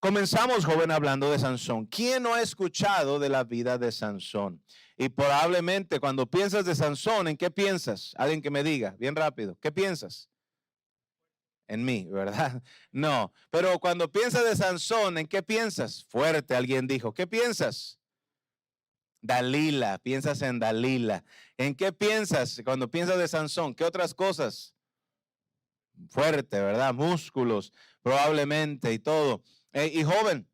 Comenzamos, joven, hablando de Sansón. ¿Quién no ha escuchado de la vida de Sansón? Y probablemente cuando piensas de Sansón, ¿en qué piensas? Alguien que me diga, bien rápido, ¿qué piensas? En mí, ¿verdad? No, pero cuando piensas de Sansón, ¿en qué piensas? Fuerte, alguien dijo. ¿Qué piensas? Dalila, piensas en Dalila. ¿En qué piensas cuando piensas de Sansón? ¿Qué otras cosas? Fuerte, ¿verdad? Músculos, probablemente y todo. Y joven,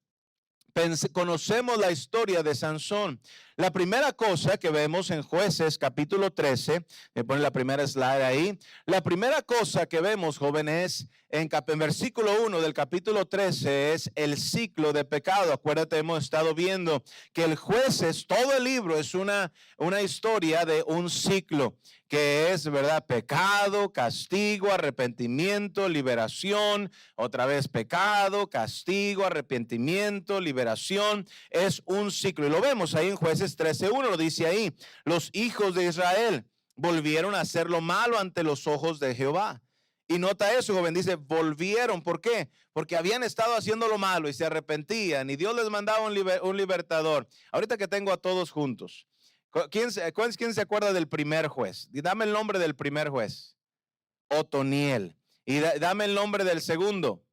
conocemos la historia de Sansón. La primera cosa que vemos en Jueces capítulo 13, me pone la primera slide ahí. La primera cosa que vemos, jóvenes, en versículo 1 del capítulo 13 es el ciclo de pecado. Acuérdate, hemos estado viendo que el Jueces, todo el libro es una historia de un ciclo que es, ¿verdad? Pecado, castigo, arrepentimiento, liberación, otra vez pecado, castigo, arrepentimiento, liberación. Es un ciclo y lo vemos ahí en Jueces 13:1, lo dice ahí. Los hijos de Israel volvieron a hacer lo malo ante los ojos de Jehová. Y nota eso, joven, dice, volvieron. ¿Por qué? Porque habían estado haciendo lo malo y se arrepentían y Dios les mandaba un libertador. Ahorita que tengo a todos juntos, ¿quién se acuerda del primer juez? Dame el nombre del primer juez. Otoniel. Y dame el nombre del segundo.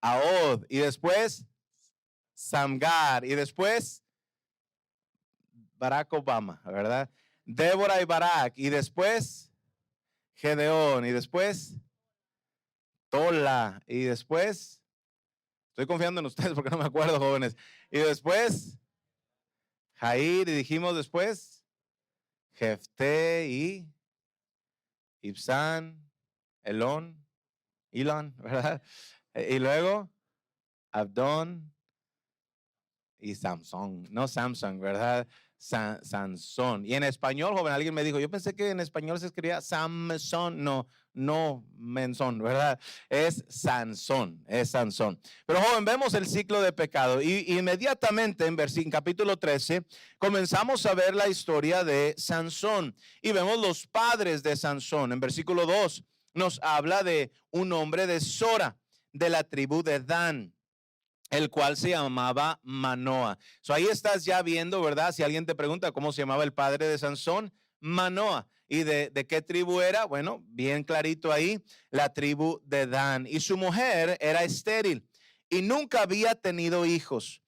Ahod. Y después Samgar. Y después Barack Obama, ¿verdad? Débora y Barak. Y después Gedeón. Y después Tola. Y después, estoy confiando en ustedes porque no me acuerdo, jóvenes. Y después Jair. Y dijimos después Jefté y Ibsán, Elón, ¿verdad? Y luego Abdón y Samson, no Samson, ¿verdad? Sansón. Y en español, joven, alguien me dijo, yo pensé que en español se escribía Samson, no Menzón, ¿verdad? Es Sansón, es Sansón. Pero joven, vemos el ciclo de pecado y inmediatamente en capítulo 13 comenzamos a ver la historia de Sansón y vemos los padres de Sansón. En versículo 2 nos habla de un hombre de Sora, de la tribu de Dan, el cual se llamaba Manoa. Ahí estás ya viendo, ¿verdad? Si alguien te pregunta cómo se llamaba el padre de Sansón, Manoa. ¿Y de qué tribu era? Bueno, bien clarito ahí, la tribu de Dan. Y su mujer era estéril y nunca había tenido hijos.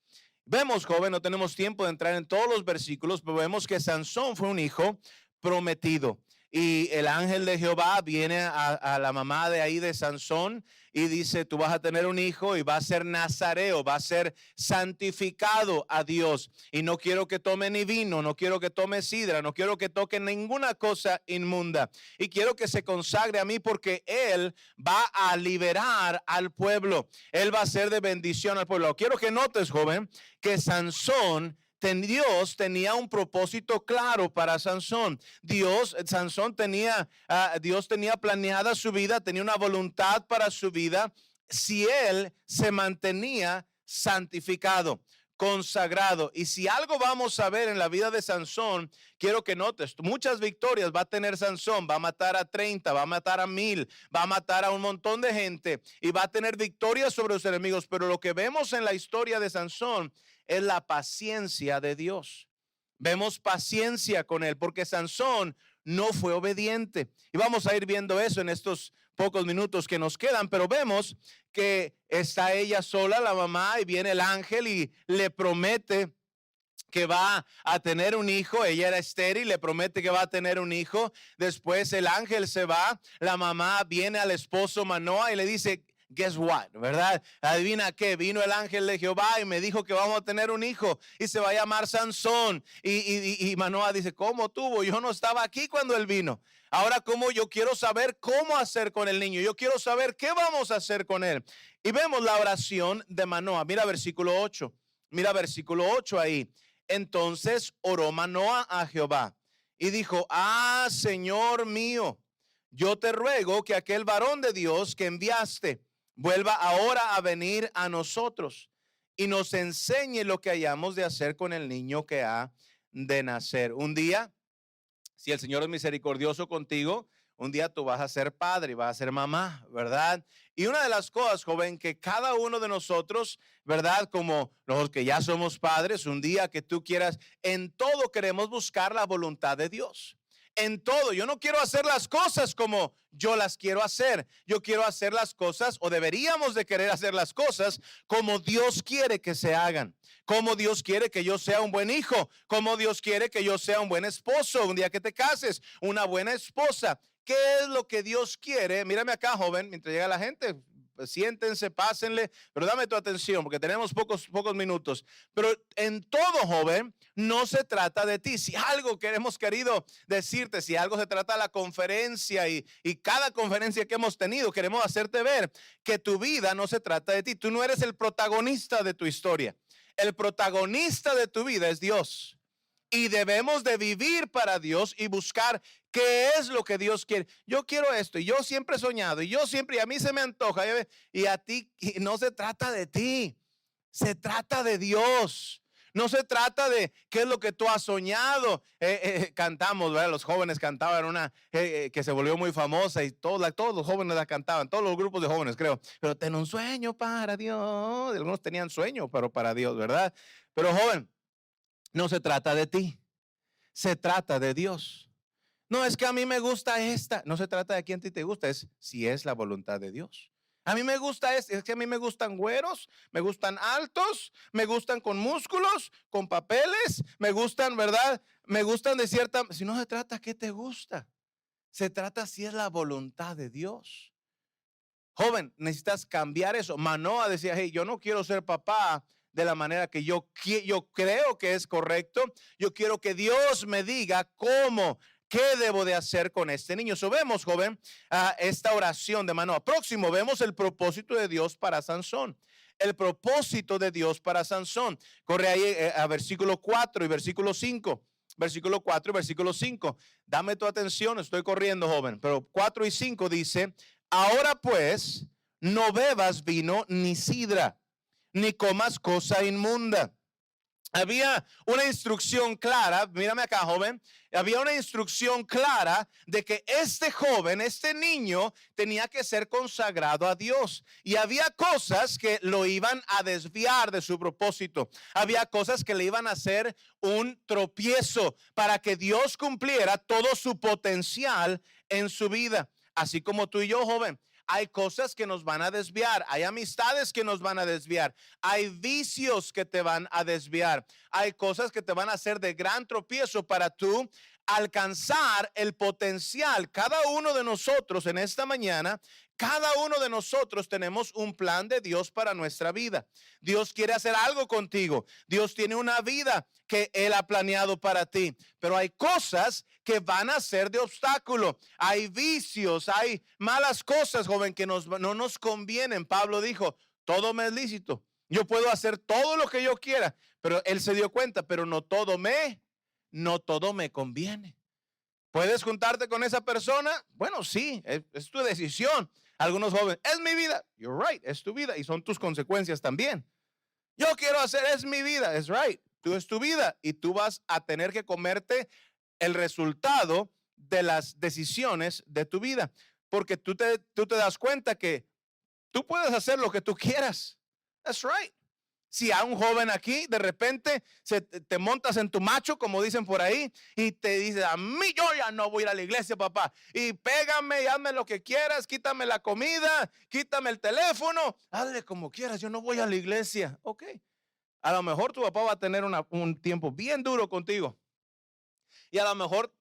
Vemos, joven, no tenemos tiempo de entrar en todos los versículos, pero vemos que Sansón fue un hijo prometido. Y el ángel de Jehová viene a la mamá de ahí de Sansón y dice, tú vas a tener un hijo y va a ser nazareo, va a ser santificado a Dios. Y no quiero que tome ni vino, no quiero que tome sidra, no quiero que toque ninguna cosa inmunda. Y quiero que se consagre a mí porque él va a liberar al pueblo. Él va a ser de bendición al pueblo. Quiero que notes, joven, que Sansón, Dios tenía un propósito claro para Sansón. Dios tenía planeada su vida, tenía una voluntad para su vida si él se mantenía santificado, consagrado. Y si algo vamos a ver en la vida de Sansón, quiero que notes, muchas victorias va a tener Sansón, va a matar a 30, va a matar a 1000, va a matar a un montón de gente y va a tener victorias sobre los enemigos, pero lo que vemos en la historia de Sansón es la paciencia de Dios. Vemos paciencia con él porque Sansón no fue obediente. Y vamos a ir viendo eso en estos pocos minutos que nos quedan, pero vemos que está ella sola, la mamá, y viene el ángel y le promete que va a tener un hijo. Ella era estéril, le promete que va a tener un hijo. Después el ángel se va, la mamá viene al esposo Manoa y le dice, guess what, ¿verdad? Adivina qué, vino el ángel de Jehová y me dijo que vamos a tener un hijo y se va a llamar Sansón. Y Manoa dice, ¿cómo tuvo? Yo no estaba aquí cuando él vino. Ahora, ¿cómo? Yo quiero saber cómo hacer con el niño. Yo quiero saber qué vamos a hacer con él. Y vemos la oración de Manoa. Mira versículo 8. Mira versículo 8 ahí. Entonces oró Manoa a Jehová y dijo, Señor mío, yo te ruego que aquel varón de Dios que enviaste vuelva ahora a venir a nosotros y nos enseñe lo que hayamos de hacer con el niño que ha de nacer. Un día, si el Señor es misericordioso contigo, un día tú vas a ser padre y vas a ser mamá, ¿verdad? Y una de las cosas, joven, que cada uno de nosotros, ¿verdad? Como los que ya somos padres, un día que tú quieras, en todo queremos buscar la voluntad de Dios. En todo, yo no quiero hacer las cosas como yo las quiero hacer. Yo quiero hacer las cosas, o deberíamos de querer hacer las cosas como Dios quiere que se hagan. Como Dios quiere que yo sea un buen hijo. Como Dios quiere que yo sea un buen esposo. Un día que te cases, una buena esposa. ¿Qué es lo que Dios quiere? Mírame acá, joven, mientras llega la gente. Pues siéntense, pásenle, pero dame tu atención porque tenemos pocos minutos. Pero en todo, joven, no se trata de ti. Si algo que hemos querido decirte, si algo se trata de la conferencia y cada conferencia que hemos tenido, queremos hacerte ver que tu vida no se trata de ti. Tú no eres el protagonista de tu historia. El protagonista de tu vida es Dios. Y debemos de vivir para Dios y buscar qué es lo que Dios quiere. Yo quiero esto y yo siempre he soñado y yo siempre, y a mí se me antoja y a ti, y no se trata de ti, se trata de Dios. No se trata de qué es lo que tú has soñado. Cantamos, ¿verdad? Los jóvenes cantaban una que se volvió muy famosa y todos los jóvenes la cantaban, todos los grupos de jóvenes, creo. Pero ten un sueño para Dios. Algunos tenían sueño, pero para Dios, ¿verdad? Pero joven, no se trata de ti, se trata de Dios. No es que a mí me gusta esta, no se trata de quién a ti te gusta, es si es la voluntad de Dios. A mí me gusta es que a mí me gustan güeros, me gustan altos, me gustan con músculos, con papeles, me gustan, ¿verdad? Me gustan de cierta, si no se trata qué te gusta, se trata si es la voluntad de Dios. Joven, necesitas cambiar eso. Manoah decía, hey, yo no quiero ser papá de la manera que yo creo que es correcto. Yo quiero que Dios me diga cómo, qué debo de hacer con este niño. So vemos, joven, esta oración de Manoah. Próximo, vemos el propósito de Dios para Sansón. El propósito de Dios para Sansón. Corre ahí a versículo 4 y versículo 5. Versículo 4 y versículo 5. Dame tu atención, estoy corriendo, joven. Pero 4 y 5 dice, ahora pues, no bebas vino ni sidra, ni comas cosa inmunda. Había una instrucción clara, mírame acá, joven, había una instrucción clara de que este joven, este niño, tenía que ser consagrado a Dios. Y había cosas que lo iban a desviar de su propósito. Había cosas que le iban a hacer un tropiezo para que Dios cumpliera todo su potencial en su vida. Así como tú y yo, joven. Hay cosas que nos van a desviar, hay amistades que nos van a desviar, hay vicios que te van a desviar, hay cosas que te van a hacer de gran tropiezo para tú alcanzar el potencial. Cada uno de nosotros en esta mañana, cada uno de nosotros tenemos un plan de Dios para nuestra vida. Dios quiere hacer algo contigo. Dios tiene una vida que Él ha planeado para ti. Pero hay cosas que van a ser de obstáculo. Hay vicios, hay malas cosas, joven, que no nos convienen. Pablo dijo, todo me es lícito. Yo puedo hacer todo lo que yo quiera. Pero él se dio cuenta, pero no todo me conviene. ¿Puedes juntarte con esa persona? Bueno, sí, es tu decisión. Algunos jóvenes, es mi vida. You're right, es tu vida y son tus consecuencias también. Yo quiero hacer, es mi vida. Es right, tú es tu vida y tú vas a tener que comerte el resultado de las decisiones de tu vida. Porque tú te das cuenta que tú puedes hacer lo que tú quieras. That's right. Si a un joven aquí de repente te montas en tu macho, como dicen por ahí, y te dice, a mí yo ya no voy a ir a la iglesia, papá, y pégame y hazme lo que quieras, quítame la comida, quítame el teléfono, hazle como quieras, yo no voy a la iglesia. Ok, a lo mejor tu papá va a tener un tiempo bien duro contigo, y a lo mejor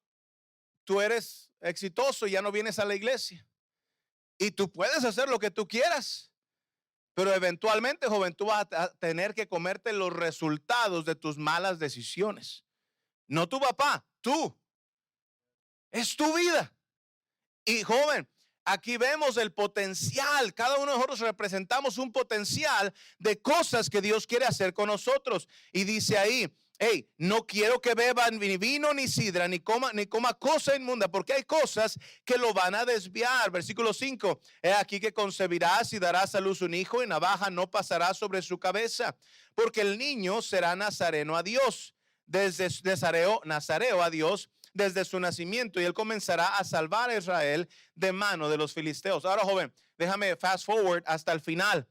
tú eres exitoso y ya no vienes a la iglesia, y tú puedes hacer lo que tú quieras. Pero eventualmente, joven, tú vas a tener que comerte los resultados de tus malas decisiones. No tu papá, tú. Es tu vida. Y joven, aquí vemos el potencial. Cada uno de nosotros representamos un potencial de cosas que Dios quiere hacer con nosotros. Y dice ahí, hey, no quiero que beban ni vino ni sidra, ni coma cosa inmunda, porque hay cosas que lo van a desviar. Versículo 5, he aquí que concebirás y darás a luz un hijo y navaja no pasará sobre su cabeza, porque el niño será nazareno a Dios, desde nazareo a Dios, desde su nacimiento y él comenzará a salvar a Israel de mano de los filisteos. Ahora, joven, déjame fast forward hasta el final,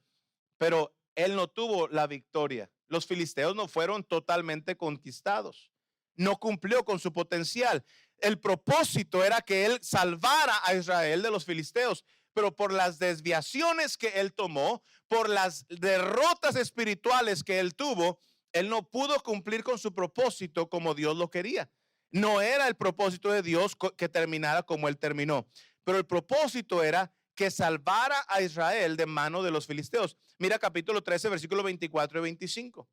pero él no tuvo la victoria. Los filisteos no fueron totalmente conquistados. No cumplió con su potencial. El propósito era que él salvara a Israel de los filisteos, pero por las desviaciones que él tomó, por las derrotas espirituales que él tuvo, él no pudo cumplir con su propósito como Dios lo quería. No era el propósito de Dios que terminara como él terminó, pero el propósito era que salvara a Israel de mano de los filisteos. Mira capítulo 13, versículo 24 y 25.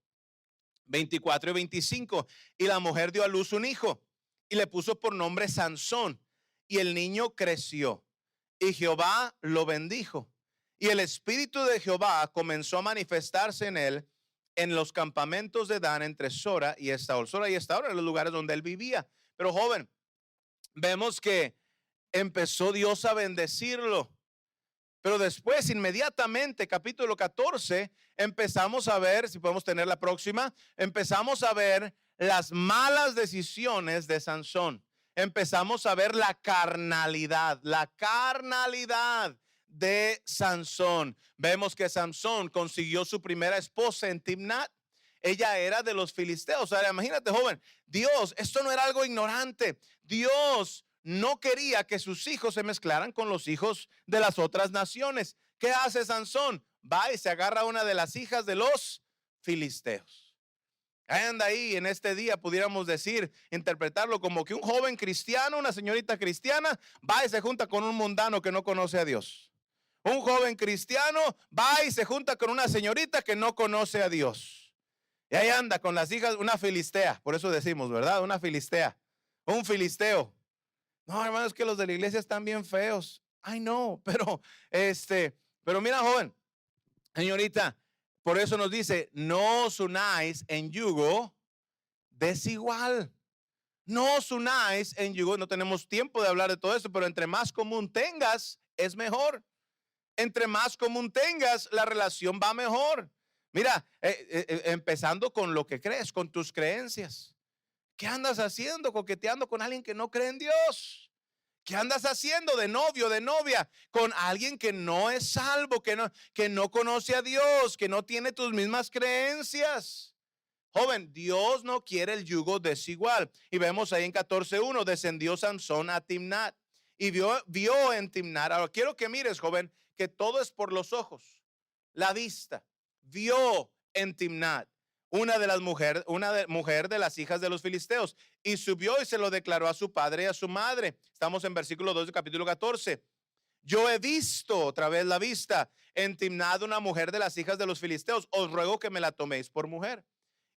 24 y 25. Y la mujer dio a luz un hijo y le puso por nombre Sansón. Y el niño creció y Jehová lo bendijo. Y el espíritu de Jehová comenzó a manifestarse en él en los campamentos de Dan entre Sora y Estaol. Sora y Estaol eran los lugares donde él vivía. Pero joven, vemos que empezó Dios a bendecirlo. Pero después, inmediatamente, capítulo 14, empezamos a ver, si podemos tener la próxima, empezamos a ver las malas decisiones de Sansón. Empezamos a ver la carnalidad de Sansón. Vemos que Sansón consiguió su primera esposa en Timnat. Ella era de los filisteos. O sea, imagínate, joven, Dios, esto no era algo ignorante. Dios no quería que sus hijos se mezclaran con los hijos de las otras naciones. ¿Qué hace Sansón? Va y se agarra a una de las hijas de los filisteos. Anda ahí en este día, pudiéramos decir, interpretarlo como que un joven cristiano, una señorita cristiana, va y se junta con un mundano que no conoce a Dios. Un joven cristiano va y se junta con una señorita que no conoce a Dios. Y ahí anda con las hijas, una filistea, por eso decimos, ¿verdad? Una filistea, un filisteo. No, hermano, es que los de la iglesia están bien feos. Ay, no, pero mira, joven, señorita, por eso nos dice, no os unáis en yugo desigual. No os unáis en yugo, no tenemos tiempo de hablar de todo esto, pero entre más común tengas, es mejor. Entre más común tengas, la relación va mejor. Mira, empezando con lo que crees, con tus creencias. ¿Qué andas haciendo coqueteando con alguien que no cree en Dios? ¿Qué andas haciendo de novio, de novia con alguien que no es salvo, que no conoce a Dios, que no tiene tus mismas creencias? Joven, Dios no quiere el yugo desigual. Y vemos ahí en 14:1, descendió Sansón a Timnat y vio en Timnat. Ahora quiero que mires, joven, que todo es por los ojos, la vista. Vio en Timnat mujer de las hijas de los filisteos, y subió y se lo declaró a su padre y a su madre. Estamos en versículo 2 del capítulo 14. Yo he visto, otra vez la vista, en Timnat una mujer de las hijas de los filisteos. Os ruego que me la toméis por mujer.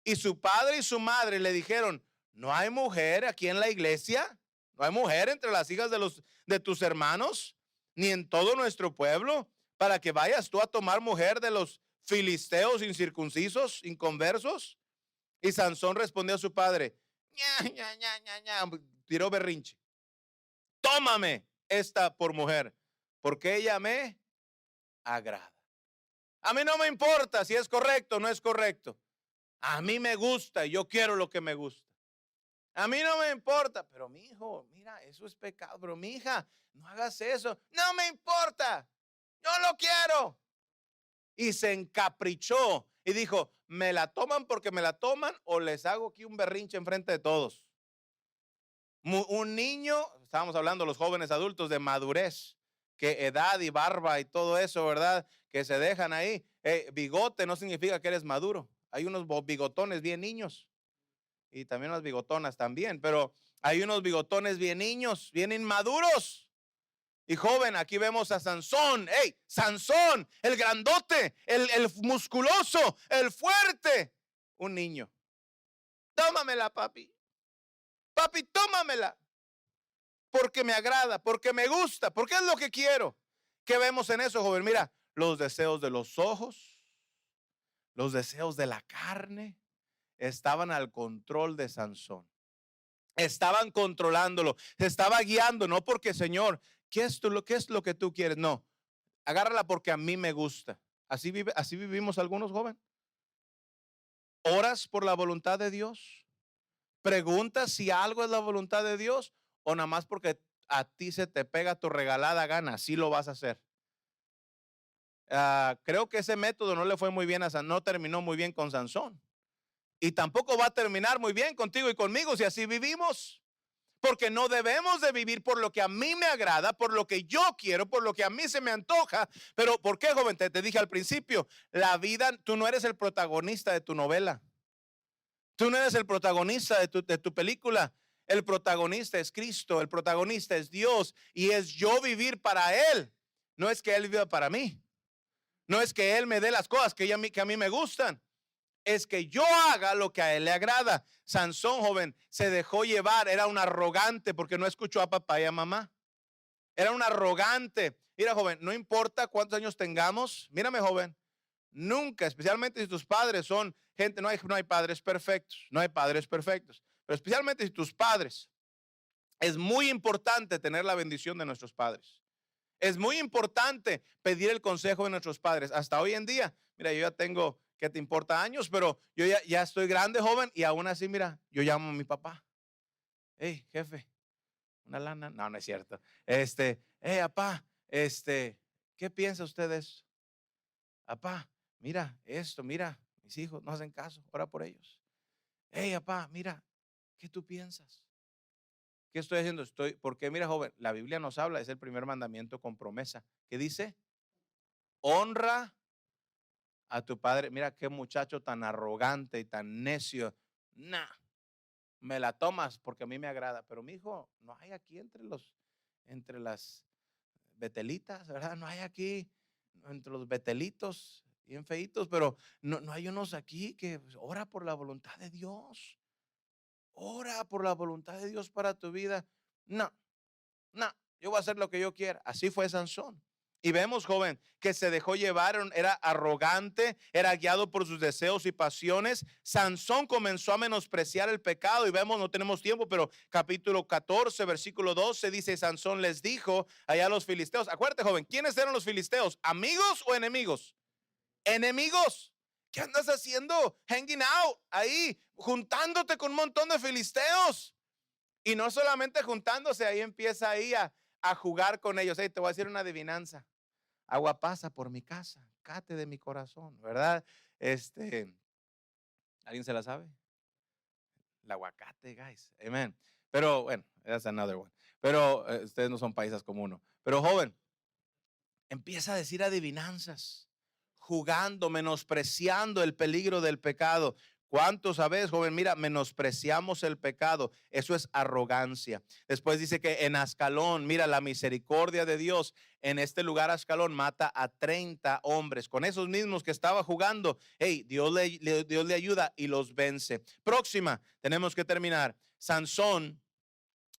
Y su padre y su madre le dijeron, ¿no hay mujer aquí en la iglesia? ¿No hay mujer entre las hijas de tus hermanos? Ni en todo nuestro pueblo, para que vayas tú a tomar mujer de los filisteos incircuncisos, inconversos. Y Sansón respondió a su padre, tiró berrinche. Tómame esta por mujer, porque ella me agrada. A mí no me importa si es correcto o no es correcto. A mí me gusta y yo quiero lo que me gusta. A mí no me importa, pero mi hijo, mira, eso es pecado, pero mi hija, no hagas eso. No me importa, yo lo quiero. Y se encaprichó y dijo, ¿me la toman porque me la toman o les hago aquí un berrinche enfrente de todos? Un niño, estábamos hablando los jóvenes adultos de madurez, que edad y barba y todo eso, ¿verdad? Que se dejan ahí. Bigote no significa que eres maduro. Hay unos bigotones bien niños y también unas bigotonas también, pero hay unos bigotones bien niños, bien inmaduros. Y joven, aquí vemos a Sansón. ¡Hey! Sansón, el grandote, el musculoso, el fuerte. Un niño. Tómamela, papi. Papi, tómamela. Porque me agrada, porque me gusta, porque es lo que quiero. ¿Qué vemos en eso, joven? Mira, los deseos de los ojos, los deseos de la carne, estaban al control de Sansón. Estaban controlándolo, se estaba guiando, no porque, Señor, ¿qué es lo que tú quieres? No, agárrala porque a mí me gusta. Así vivimos algunos jóvenes. ¿Oras por la voluntad de Dios? Pregunta si algo es la voluntad de Dios o nada más porque a ti se te pega tu regalada gana, así lo vas a hacer. Creo que ese método no le fue muy bien a no terminó muy bien con Sansón. Y tampoco va a terminar muy bien contigo y conmigo si así vivimos. Porque no debemos de vivir por lo que a mí me agrada, por lo que yo quiero, por lo que a mí se me antoja. Pero ¿por qué, joven? Te dije al principio, la vida, tú no eres el protagonista de tu novela. Tú no eres el protagonista de tu película. El protagonista es Cristo, el protagonista es Dios y es yo vivir para Él. No es que Él viva para mí. No es que Él me dé las cosas que a mí me gustan. Es que yo haga lo que a Él le agrada. Sansón, joven, se dejó llevar. Era un arrogante porque no escuchó a papá y a mamá. Era un arrogante. Mira, joven, no importa cuántos años tengamos. Mírame, joven. Nunca, especialmente si tus padres son gente, no hay padres perfectos. No hay padres perfectos. Pero especialmente si tus padres. Es muy importante tener la bendición de nuestros padres. Es muy importante pedir el consejo de nuestros padres. Hasta hoy en día, mira, yo ya tengo, ¿qué te importa? Años, pero yo ya estoy grande, joven, y aún así, mira, yo llamo a mi papá. Hey, jefe, una lana. No, no es cierto. Hey, papá, ¿qué piensa usted de eso? Papá, mira esto, mira, mis hijos no hacen caso, ora por ellos. Hey, papá, mira, ¿qué tú piensas? ¿Qué estoy haciendo? Porque mira, joven, la Biblia nos habla, es el primer mandamiento con promesa. ¿Qué dice? Honra a tu padre. Mira qué muchacho tan arrogante y tan necio. Nah, me la tomas porque a mí me agrada. Pero mi hijo, no hay aquí entre las betelitas, ¿verdad? No hay aquí entre los betelitos bien feitos, pero no hay unos aquí que pues, ora por la voluntad de Dios. Ora por la voluntad de Dios para tu vida. No, no, yo voy a hacer lo que yo quiera. Así fue Sansón. Y vemos, joven, que se dejó llevar, era arrogante, era guiado por sus deseos y pasiones. Sansón comenzó a menospreciar el pecado y vemos, no tenemos tiempo, pero capítulo 14, versículo 12 dice, Sansón les dijo allá a los filisteos, acuérdate, joven, ¿quiénes eran los filisteos? ¿Amigos o enemigos? Enemigos. ¿Qué andas haciendo? Hanging out ahí, juntándote con un montón de filisteos. Y no solamente juntándose, ahí empieza ahí a jugar con ellos. Hey, te voy a decir una adivinanza. Agua pasa por mi casa, cate de mi corazón, ¿verdad? ¿Alguien se la sabe? El aguacate, guys. Amen. Pero bueno, that's another one. Pero ustedes no son paisas como uno. Pero joven, empieza a decir adivinanzas, jugando, menospreciando el peligro del pecado. ¿Cuántos sabes, joven? Mira, menospreciamos el pecado. Eso es arrogancia. Después dice que en Ascalón, mira, la misericordia de Dios. En este lugar, Ascalón mata a 30 hombres. Con esos mismos que estaba jugando, hey, Dios le ayuda y los vence. Próxima, tenemos que terminar. Sansón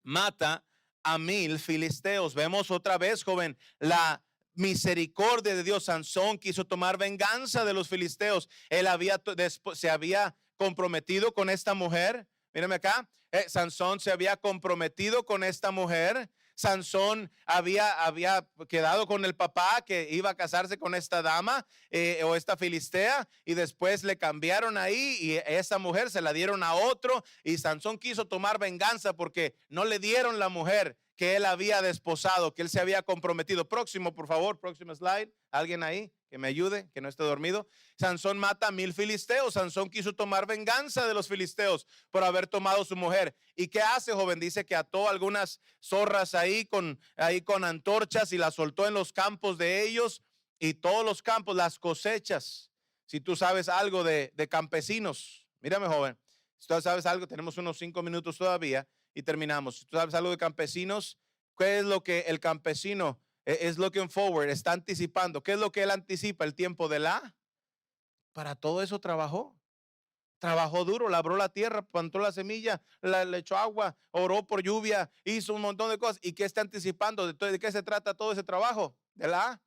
mata a 1000 filisteos. Vemos otra vez, joven, la misericordia de Dios. Sansón quiso tomar venganza de los filisteos. Él se había comprometido con esta mujer. Mírame acá. Sansón se había comprometido con esta mujer. Sansón había quedado con el papá que iba a casarse con esta dama o esta filistea y después le cambiaron ahí y esa mujer se la dieron a otro y Sansón quiso tomar venganza porque no le dieron la mujer que él había desposado, que él se había comprometido. Próximo, por favor, próximo slide. ¿Alguien ahí que me ayude, que no esté dormido? Sansón mata a 1000 filisteos. Sansón quiso tomar venganza de los filisteos por haber tomado su mujer. ¿Y qué hace, joven? Dice que ató algunas zorras ahí con antorchas y las soltó en los campos de ellos y todos los campos, las cosechas. Si tú sabes algo de campesinos, mírame, joven, si tú sabes algo, tenemos unos 5 minutos todavía y terminamos. Si tú sabes algo de campesinos, ¿qué es lo que el campesino es looking forward, está anticipando? ¿Qué es lo que él anticipa? El tiempo de para todo eso trabajó. Trabajó duro, labró la tierra, plantó la semilla, le echó agua, oró por lluvia, hizo un montón de cosas. ¿Y qué está anticipando? ¿De qué se trata todo ese trabajo? De la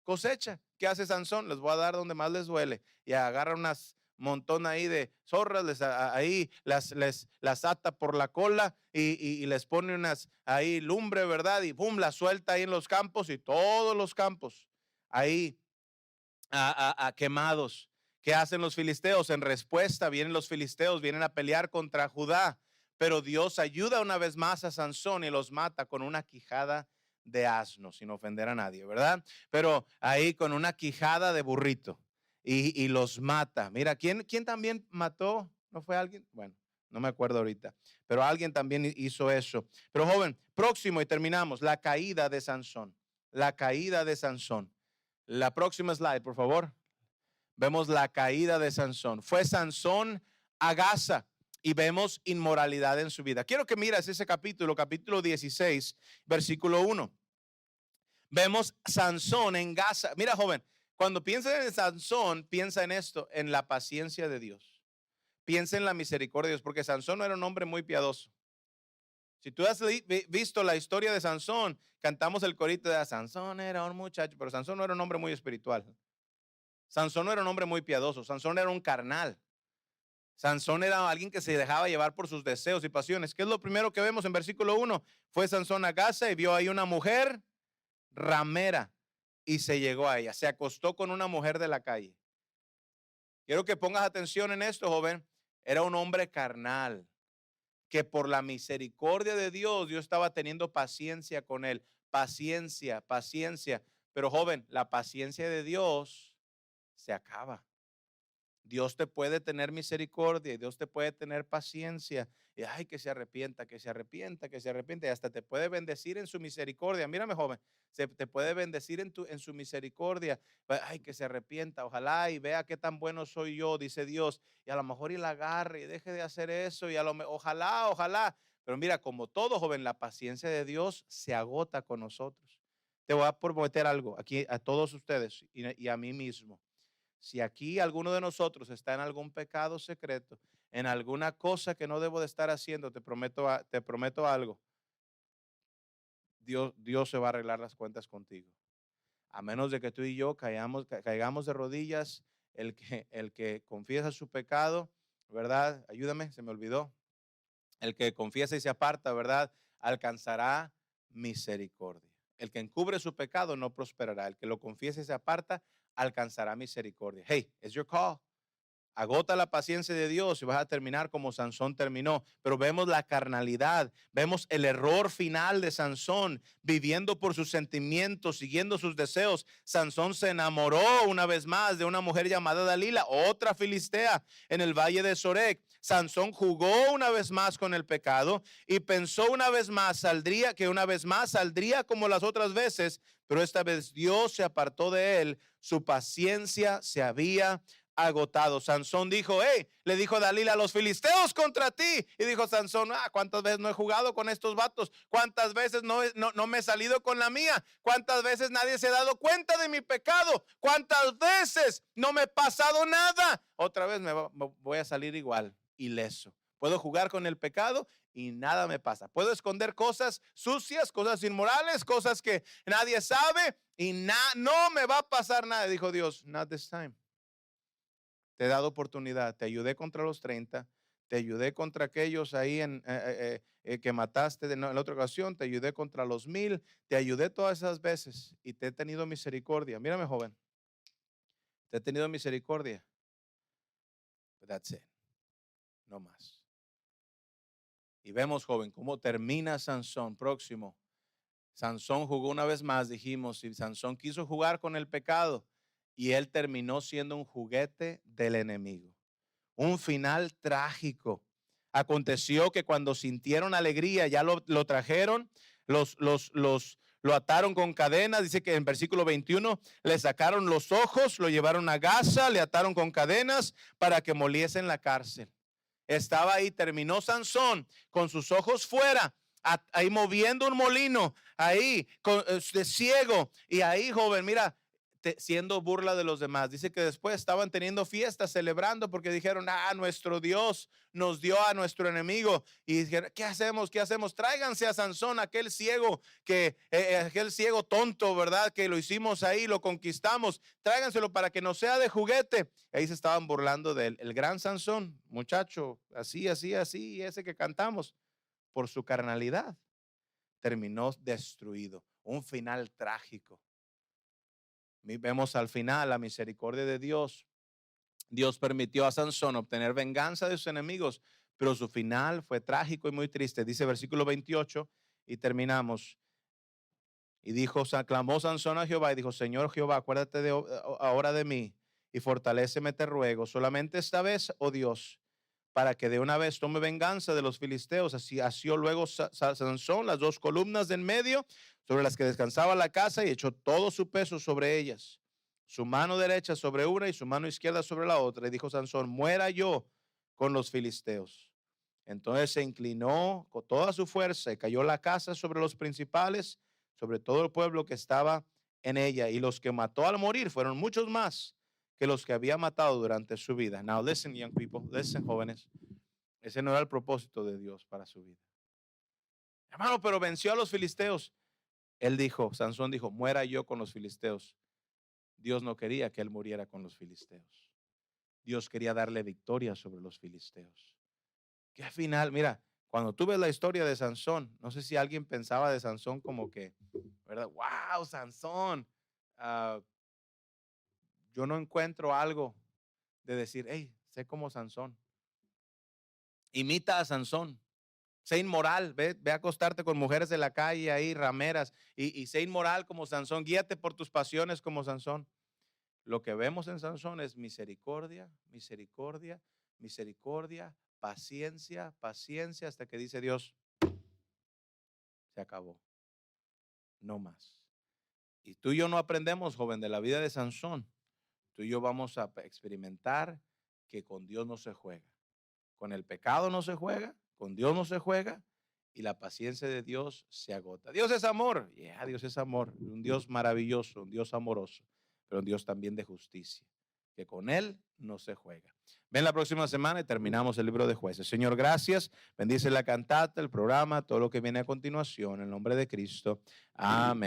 cosecha. ¿Qué hace Sansón? Les voy a dar donde más les duele. Y agarra unas montón ahí de zorras, ahí las ata por la cola y les pone unas ahí lumbre, ¿verdad? Y pum, la suelta ahí en los campos y todos los campos ahí quemados. ¿Qué hacen los filisteos? En respuesta vienen los filisteos, vienen a pelear contra Judá. pero Dios ayuda una vez más a Sansón y los mata con una quijada de asno, sin ofender a nadie, ¿verdad? Pero ahí con una quijada de burrito y los mata. Mira, ¿quién también mató? ¿No fue alguien? Bueno, no me acuerdo ahorita, pero alguien también hizo eso. Pero joven, próximo y terminamos, la caída de Sansón. La caída de Sansón. La próxima slide, por favor. Vemos la caída de Sansón. Fue Sansón a Gaza y vemos inmoralidad en su vida. Quiero que mires ese capítulo 16, versículo 1. Vemos Sansón en Gaza. Mira, joven, cuando piensas en Sansón, piensa en esto, en la paciencia de Dios. Piensa en la misericordia de Dios, porque Sansón no era un hombre muy piadoso. Si tú has visto la historia de Sansón, cantamos el corito de Sansón era un muchacho, pero Sansón no era un hombre muy espiritual. Sansón no era un hombre muy piadoso, Sansón era un carnal. Sansón era alguien que se dejaba llevar por sus deseos y pasiones. ¿Qué es lo primero que vemos en versículo 1? Fue Sansón a Gaza y vio ahí una mujer ramera y se llegó a ella. Se acostó con una mujer de la calle. Quiero que pongas atención en esto, joven. Era un hombre carnal que por la misericordia de Dios, Dios estaba teniendo paciencia con él. Paciencia, paciencia. Pero joven, la paciencia de Dios se acaba. Dios te puede tener misericordia y Dios te puede tener paciencia. Y ay, que se arrepienta, que se arrepienta, que se arrepienta. Y hasta te puede bendecir en su misericordia. Mírame, joven, se te puede bendecir en su misericordia. Ay, que se arrepienta. Ojalá y vea qué tan bueno soy yo, dice Dios. Y a lo mejor y la agarre y deje de hacer eso. Y ojalá, ojalá. Pero mira, como todo, joven, la paciencia de Dios se agota con nosotros. Te voy a prometer algo aquí a todos ustedes y a mí mismo. Si aquí alguno de nosotros está en algún pecado secreto, en alguna cosa que no debo de estar haciendo, te prometo algo. Dios se va a arreglar las cuentas contigo. A menos de que tú y yo caigamos de rodillas, el que confiesa su pecado, ¿verdad? Ayúdame, se me olvidó. El que confiesa y se aparta, ¿verdad? Alcanzará misericordia. El que encubre su pecado no prosperará. El que lo confiesa y se aparta alcanzará misericordia. Hey, it's your call. Agota la paciencia de Dios y vas a terminar como Sansón terminó. Pero vemos la carnalidad, vemos el error final de Sansón, viviendo por sus sentimientos, siguiendo sus deseos. Sansón se enamoró una vez más de una mujer llamada Dalila, otra filistea en el valle de Sorek. Sansón jugó una vez más con el pecado y pensó una vez más saldría como las otras veces, pero esta vez Dios se apartó de él, su paciencia se había agotado. Sansón dijo, le dijo Dalila, los filisteos contra ti. Y dijo Sansón, ¿cuántas veces no he jugado con estos vatos? ¿Cuántas veces no me he salido con la mía? ¿Cuántas veces nadie se ha dado cuenta de mi pecado? ¿Cuántas veces no me he pasado nada? Otra vez me voy a salir igual, ileso. Puedo jugar con el pecado y nada me pasa. Puedo esconder cosas sucias, cosas inmorales, cosas que nadie sabe y no me va a pasar nada. Dijo Dios, not this time. Te he dado oportunidad, te ayudé contra los 30, te ayudé contra aquellos ahí que mataste en la otra ocasión, te ayudé contra los 1000, te ayudé todas esas veces y te he tenido misericordia. Mírame, joven, te he tenido misericordia. But that's it, no más. Y vemos, joven, cómo termina Sansón. Próximo. Sansón jugó una vez más, dijimos, y Sansón quiso jugar con el pecado y él terminó siendo un juguete del enemigo. Un final trágico. Aconteció que cuando sintieron alegría, ya lo trajeron, lo ataron con cadenas. Dice que en versículo 21 le sacaron los ojos, lo llevaron a Gaza, le ataron con cadenas para que moliese en la cárcel. Estaba ahí, terminó Sansón con sus ojos fuera, ahí moviendo un molino, ahí de ciego, y ahí, joven, mira, siendo burla de los demás. Dice que después estaban teniendo fiestas, celebrando, porque dijeron, nuestro Dios nos dio a nuestro enemigo. Y dijeron, ¿qué hacemos? ¿Qué hacemos? Tráiganse a Sansón, aquel ciego, aquel ciego tonto, ¿verdad? Que lo hicimos ahí, lo conquistamos. Tráiganselo para que no sea de juguete. Ahí se estaban burlando de él. El gran Sansón, muchacho, así, ese que cantamos, por su carnalidad, terminó destruido. Un final trágico. Vemos al final la misericordia de Dios. Dios permitió a Sansón obtener venganza de sus enemigos, pero su final fue trágico y muy triste. Dice versículo 28 y terminamos. Y dijo, clamó Sansón a Jehová y dijo, Señor Jehová, acuérdate ahora de mí y fortaléceme, te ruego, solamente esta vez, oh Dios, para que de una vez tome venganza de los filisteos. Así asió luego Sansón las dos columnas de en medio sobre las que descansaba la casa y echó todo su peso sobre ellas, su mano derecha sobre una y su mano izquierda sobre la otra. Y dijo Sansón, muera yo con los filisteos. Entonces se inclinó con toda su fuerza y cayó la casa sobre los principales, sobre todo el pueblo que estaba en ella. Y los que mató al morir fueron muchos más que los que había matado durante su vida. Now listen, young people, listen, jóvenes. Ese no era el propósito de Dios para su vida. Hermano, pero venció a los filisteos. Él dijo, Sansón dijo, muera yo con los filisteos. Dios no quería que él muriera con los filisteos. Dios quería darle victoria sobre los filisteos. Que al final, mira, cuando tú ves la historia de Sansón, no sé si alguien pensaba de Sansón como que, ¿verdad? Wow, Sansón. Uh, yo no encuentro algo de decir, hey, sé como Sansón. Imita a Sansón. Sé inmoral, ve a acostarte con mujeres de la calle ahí, rameras, y sé inmoral como Sansón. Guíate por tus pasiones como Sansón. Lo que vemos en Sansón es misericordia, misericordia, misericordia, paciencia, paciencia, hasta que dice Dios, se acabó, no más. Y tú y yo no aprendemos, joven, de la vida de Sansón. Tú y yo vamos a experimentar que con Dios no se juega. Con el pecado no se juega, con Dios no se juega y la paciencia de Dios se agota. Dios es amor, Dios es amor, un Dios maravilloso, un Dios amoroso, pero un Dios también de justicia, que con Él no se juega. Ven la próxima semana y terminamos el libro de Jueces. Señor, gracias, bendice la cantata, el programa, todo lo que viene a continuación, en el nombre de Cristo. Amén.